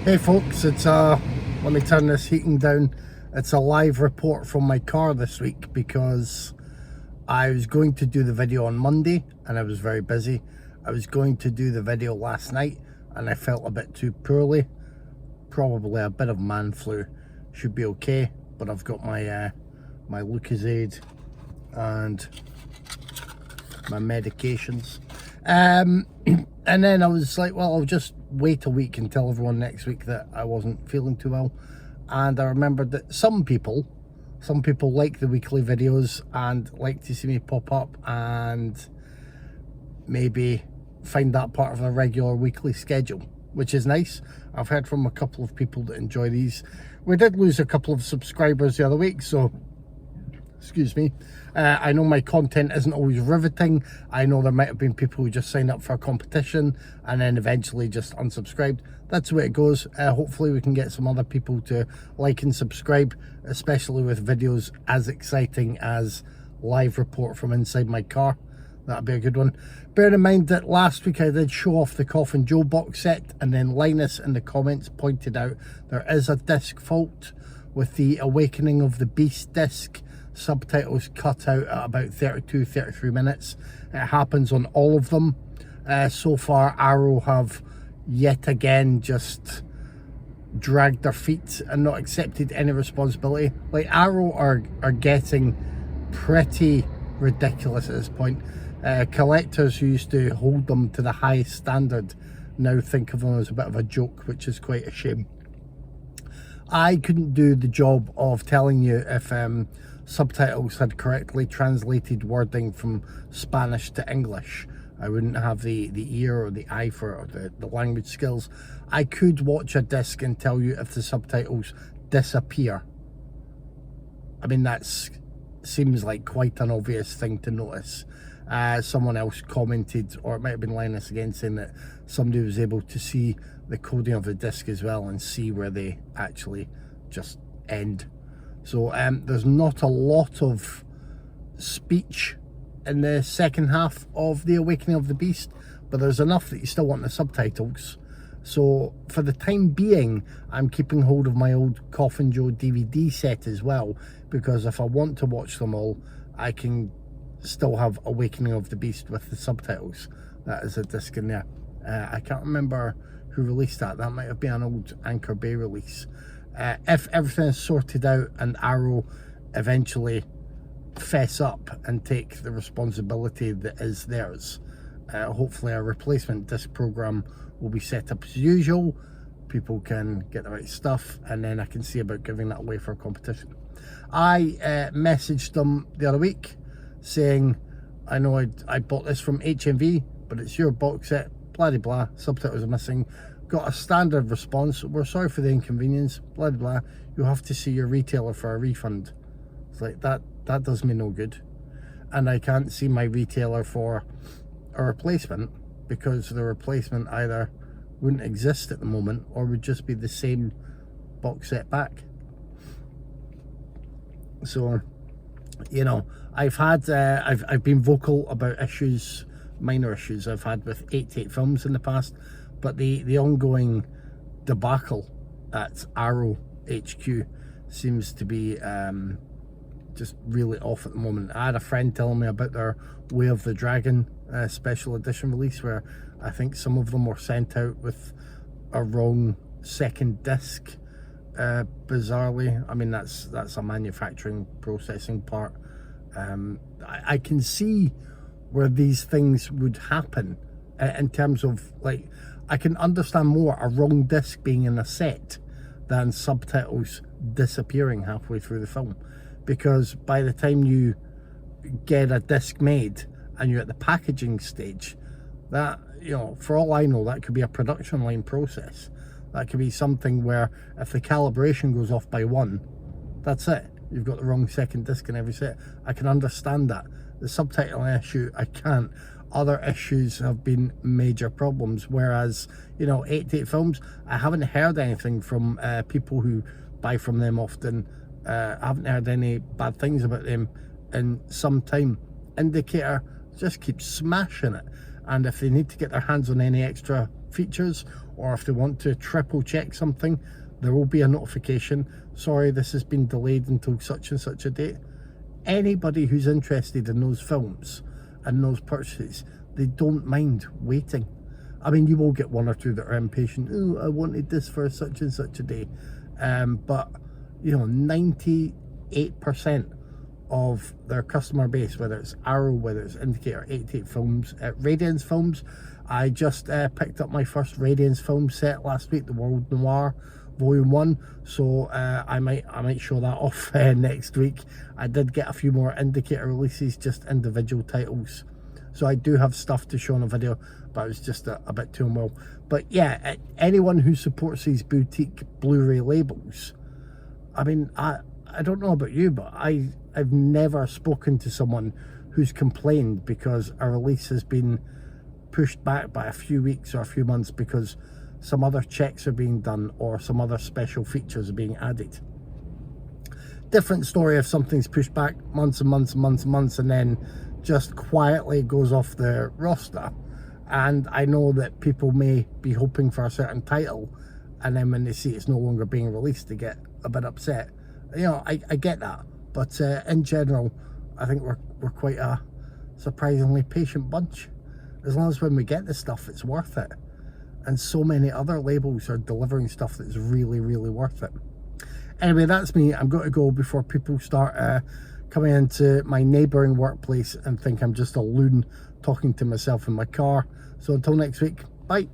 Hey folks, let me turn this heating down. It's a live report from my car this week because I was going to do the video on Monday and I was very busy. I was going to do the video last night and I felt a bit too poorly. Probably a bit of man flu. Should be okay, but I've got my my Lucozade and my medications. And then I was like, well, I'll just wait a week and tell everyone next week that I wasn't feeling too well. And I remembered that some people like the weekly videos and like to see me pop up and maybe find that part of a regular weekly schedule, which is nice. I've heard from a couple of people that enjoy these. We did lose a couple of subscribers the other week, so excuse me. I know my content isn't always riveting. I know there might have been people who just signed up for a competition and then eventually just unsubscribed. That's the way it goes. Hopefully we can get some other people to like and subscribe, especially with videos as exciting as live report from inside my car. That'd be a good one. Bear in mind that last week I did show off the Coffin Joe box set, and then Linus in the comments pointed out there is a disc fault with the Awakening of the Beast disc. Subtitles cut out at about 32-33 minutes. It happens on all of them. So far Arrow have yet again just dragged their feet and not accepted any responsibility. Like, Arrow are getting pretty ridiculous at this point. Collectors who used to hold them to the highest standard now think of them as a bit of a joke, which is quite a shame. I couldn't do the job of telling you if subtitles had correctly translated wording from Spanish to English. I wouldn't have the ear or the eye for it, or the language skills. I could watch a disc and tell you if the subtitles disappear. I mean, that seems like quite an obvious thing to notice. Someone else commented, or it might have been Linus again, saying that somebody was able to see the coding of the disc as well and see where they actually just end. So there's not a lot of speech in the second half of the Awakening of the Beast, but there's enough that you still want the subtitles. So for the time being, I'm keeping hold of my old Coffin Joe DVD set as well, because if I want to watch them all, I can still have Awakening of the Beast with the subtitles. That is a disc in there. I can't remember who released that. That might have been an old Anchor Bay release. If everything is sorted out and Arrow eventually fess up and take the responsibility that is theirs, hopefully a replacement disc program will be set up as usual. People can get the right stuff, and then I can see about giving that away for a competition. I messaged them the other week saying, I know I bought this from HMV, but it's your box set, blah blah blah, subtitles are missing. Got a standard response: we're sorry for the inconvenience, blah blah, you'll have to see your retailer for a refund. It's like, that does me no good, and I can't see my retailer for a replacement because the replacement either wouldn't exist at the moment or would just be the same box set back. So, you know, I've been vocal about issues, minor issues I've had with 88 Films in the past, but the ongoing debacle at Arrow HQ seems to be just really off at the moment. I had a friend telling me about their Way of the Dragon special edition release, where I think some of them were sent out with a wrong second disc. Bizarrely, I mean, that's a manufacturing processing part. I can see where these things would happen in terms of, like, I can understand more a wrong disc being in a set than subtitles disappearing halfway through the film, because by the time you get a disc made and you're at the packaging stage, that, you know, for all I know, that could be a production line process. That could be something where if the calibration goes off by one, that's it. You've got the wrong second disc in every set. I can understand that. The subtitling issue, I can't. Other issues have been major problems, whereas, you know, 88 Films, I haven't heard anything from people who buy from them often. I haven't heard any bad things about them in some time. Indicator just keeps smashing it, and if they need to get their hands on any extra features or if they want to triple check something, there will be a notification. Sorry, this has been delayed until such and such a date. Anybody who's interested in those films and those purchases, they don't mind waiting. I mean, you will get one or two that are impatient. Oh, I wanted this for such and such a day. But, you know, 98% of their customer base, whether it's Arrow, whether it's Indicator, 88 Films, Radiance Films. I just picked up my first Radiance film set last week, the World Noir Volume 1, so I might show that off next week. I did get a few more Indicator releases, just individual titles, so I do have stuff to show in a video, but it was just a bit too unwell. But yeah, anyone who supports these boutique Blu-ray labels, I mean, I don't know about you, but I've never spoken to someone who's complained because a release has been pushed back by a few weeks or a few months because some other checks are being done or some other special features are being added. Different story if something's pushed back months and months and months and months and then just quietly goes off the roster. And I know that people may be hoping for a certain title, and then when they see it's no longer being released, they get a bit upset. You know, I get that, but in general, I think we're quite a surprisingly patient bunch. As long as when we get the stuff, it's worth it. And so many other labels are delivering stuff that's really, really worth it. Anyway, that's me. I'm going to go before people start coming into my neighbouring workplace and think I'm just a loon talking to myself in my car. So until next week, bye.